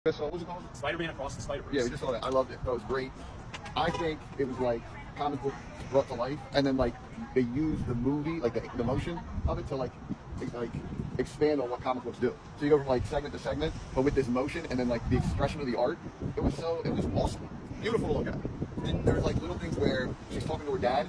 What was it called? Spider-Man Across the Spider-Verse. Yeah, we just saw that. I loved it. That was great. I think it was like comic book brought to life, and then like they used the movie, like the motion of it, to like expand on what comic books do. So you go from like segment to segment, but with this motion, and then like the expression of the art. It was awesome, beautiful to look at. And there's like little things where she's talking to her dad,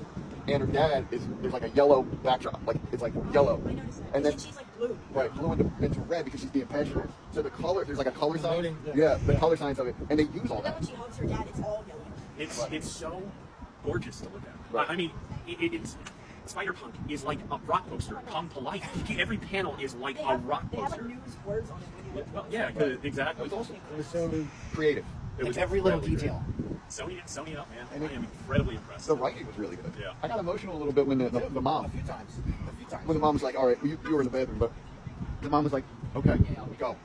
and her dad there's like a yellow backdrop, like it's like yellow, I noticed that. and then she's like blue. right, blue into red because she's being passionate. So the color, there's like a color sign. Voting, Yeah, the color signs of it, and they use all And then that. when she hugs her dad, it's all yellow. It's so gorgeous to look at. Right. I mean, it's Spider-Punk is like a rock poster come to life. Every panel is like a rock They have like poster. news words on it when you Well, yeah, exactly. It was awesome. It was so creative. It was every little incredibly detail. great. Sony up, man. And I am incredibly impressed. The writing was really good. Yeah. I got emotional a little bit when the A mom, few times. when the mom was like, "All right, you were in the bathroom," but the mom was like, "Okay, go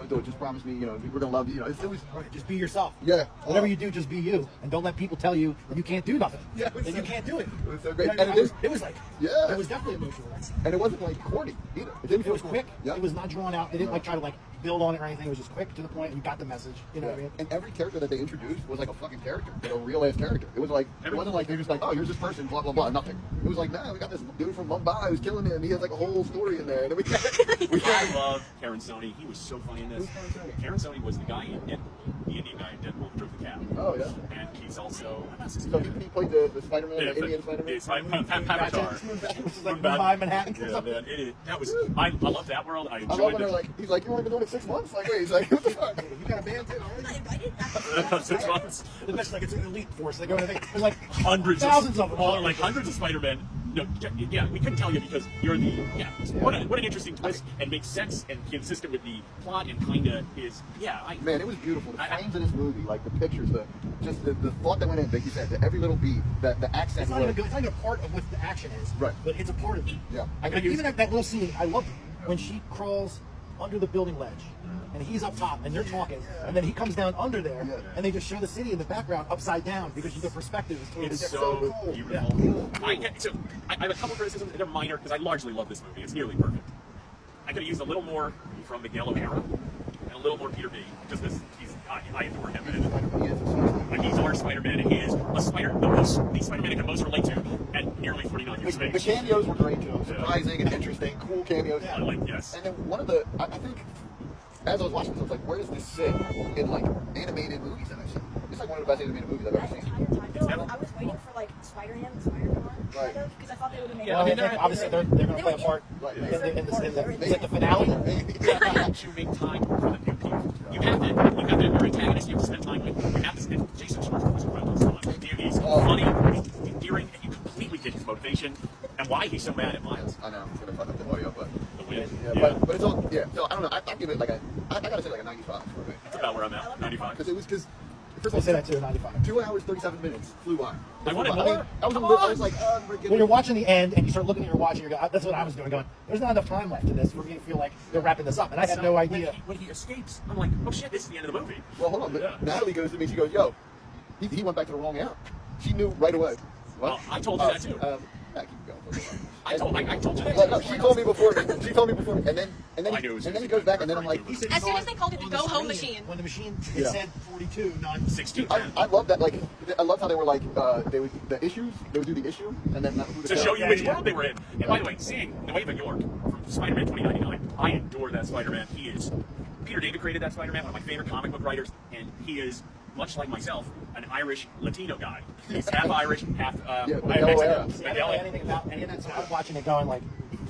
do it. Just promise me, we're gonna love you." It was Right, just be yourself. yeah. Whatever you do, just be you, and don't let people tell you that you can't do nothing. Yeah, it was that so- you can't do it. It was so great. You know, And it was like, Yeah. it was definitely emotional. and it wasn't like corny either. It didn't It feel was quick. Yeah. It was not drawn out. They didn't like try to like build on it or anything. It was just quick to the point, and you got the message. You know what I mean? And every character that they introduced was like a fucking character, like a real ass character. It was like it wasn't like they're just like, "Oh, here's this person, blah blah blah," nothing. It was like, "Nah, we got this dude from Mumbai who's killing it, and he has like a whole story in there." And then I love Karen Sony. He was so funny in this. Karen Sony was the guy in Deadpool, the Indian guy in Deadpool who drove the cab. Oh yeah. And he's also So he played the Spider-Man, the Indian Spider-Man. Avatar. Which is like Moonbat. Mumbai, Manhattan. Yeah, man. That was. I love that world. I I enjoyed love when it. they're like, he's like, "You only been doing it 6 months?" Like, wait, he's like, "What the fuck?" You got a band too, I'm not already? invited. 6 months. The best, like it's an elite force. They go to there's like Hundreds, thousands of them. Well, like hundreds of Spider-Men. No, yeah, we couldn't tell you because you're the What an interesting twist and makes sense and consistent with the plot and kinda is Man, it was beautiful. The I- frames of this movie, like the pictures, the thought that went in, like you said, to every little beat, the accent. It's not even good. It's not even a part of what the action is. Right. But it's a part of it. Yeah. Like, even that little scene, I loved it. When she crawls under the building ledge, and he's up top, and they're talking, and then he comes down under there, Yeah. and they just show the city in the background upside down because the perspective is totally It's different. so cool. beautiful. I have a couple criticisms. They're minor because I largely love this movie. It's nearly perfect. I could have used a little more from the Gallo era and a little more Peter B. Just because I adore him. And he's our Spider-Man. And he is the Spider-Man I can most relate to at nearly 49 years of The age. cameos were great too. Surprising and interesting, cool cameos. Yes. And then one of the, I think, as I was watching this, I was like, where does this sit in like animated movies that I've seen? It's like one of the best animated movies I've ever seen. I was waiting for like Spider-Man and Spider-Man, Right. because I thought they would have made Well, it. obviously they're going to play a part Right. in the finale. You have to make time for the new people. You have to, your antagonist, you have to spend time with. You have to spend, Jason Schwartzman was incredible. He's funny, he's endearing, and you completely get his motivation and why he's so mad at Miles. I know, I'm gonna fuck up the audio, but The win. but it's all So I don't know. I give it like I gotta say like a 95 for me That's about where I'm at, 95. because I say that too, 95. 2 hours 37 minutes flew by. I wanted mean, more. I was like, we're getting. When you're watching the end and you start looking at your watch and you're going, that's what I was doing, going, there's not enough time left in this for me to feel like they're wrapping this up. And I had no idea. When he escapes, I'm like, oh shit, this is the end of the movie. Well, hold on. But Yeah. Natalie goes to me. She goes, "Yo, he went back to the wrong out." She knew right away. What? Well, I told you that too. Nah, keep going. I told you that. Well, no, she told me before. She told me before, and then I knew it was he goes back, and then I'm like, As soon as they called it the go-home machine. When the machine Yeah. said 42, not 16. I love that. Like, I love how they were like, they would the issues. They would do the issue, and then To show you which world they were in. And by the way, seeing The Way of New York from Spider-Man 2099, I adore that Spider-Man. He is, Peter David created that Spider-Man, one of my favorite comic book writers, and he is, much like myself, an Irish Latino guy. He's half Irish, half Mandela Mexican. I don't know anything about any of that, so I'm watching it going like,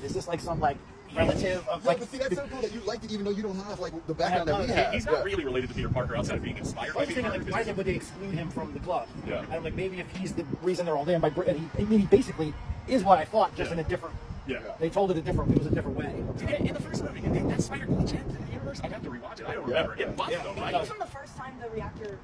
is this like some like relative of Yeah, like, but see, that's so cool that you liked it, even though you don't have like the background that we have. He's not really related to Peter Parker outside of being inspired I by was Peter thinking Parker. like, why would they exclude him from the club? Yeah. And I'm like, maybe if he's the reason they're all there by, and he basically is what I thought, just in a different, Yeah. they told it a different way. In the first movie, in that Spider-Man universe, I'd have to rewatch it. I don't remember. It must though, It right? was from the first time the reactor.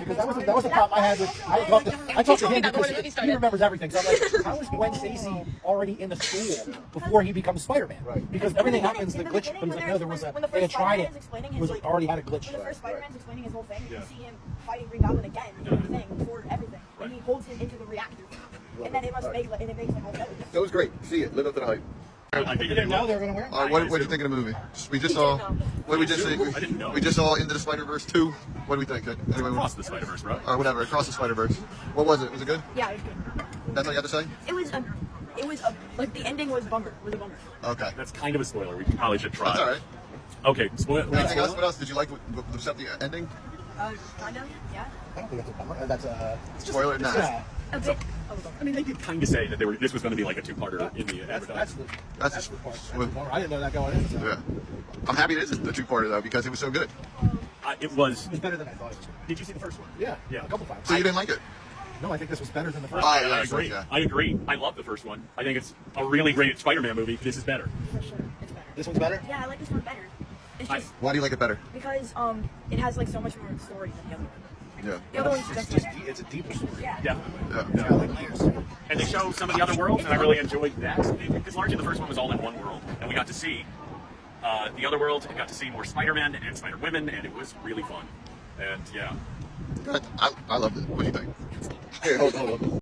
Because that was the problem I had with, I talked to him because he remembers everything. So I'm like, how is Gwen Stacy already in the school before he becomes Spider-Man? Right. Because everything happens, the glitch, but he's like, no, there was they had tried it. It was already had a glitch. When the first Spider-Man's explaining his whole thing, Yeah. you see him fighting Green Goblin again and everything before everything, and he holds him into the reactor, and then it makes like all sense. So it was great. See it. Live up to the hype. I figured You they didn't know would. they were going to wear them? All right, what did you think of the movie? We just saw. What did we just see? I didn't know. We just saw Into the Spider-Verse 2. What do we think? Anyway, Across the Spider-Verse, bro. or whatever, Across the Spider-Verse. What was it? Was it good? Yeah, it was good. That's all you have to say? It was like the ending was bummer. Was a bummer. Okay. That's kind of a spoiler. We probably should try. That's all right. Okay, spoil. Anything else? What else did you like? Except the ending? Kind of. Yeah. I don't think that's a bummer. That's a... Spoiler? Nah. Yeah. A bit of a bummer. I mean, they did kind of say that this was going to be like a two-parter in the That's advertising. That's the part. That's with- the bummer. I didn't know that going in. So. Yeah. I'm happy it is the two-parter though because it was so good. It was. It was better than I thought it was. Did you see the first one? Yeah, Yeah. a couple times. So you didn't like it? No, I think this was better than the first. Oh, I yeah, agree. yeah. I agree. I love the first one. I think it's a really great Spider-Man movie. This is better. For sure, it's better. This one's better? Yeah, I like this one better. It's I- just Why do you like it better? because it has like so much more story than the other one. Yeah. The other one's It's just just it's a deeper story. yeah. Definitely. Yeah. It's got like layers. And they show some of the other worlds, and I really enjoyed that. Because largely the first one was all in one world, and we got to see the other world, and got to see more Spider-Men and Spider-Women, and it was really fun. And yeah. Good. I loved it. What do you think? Here, hold on.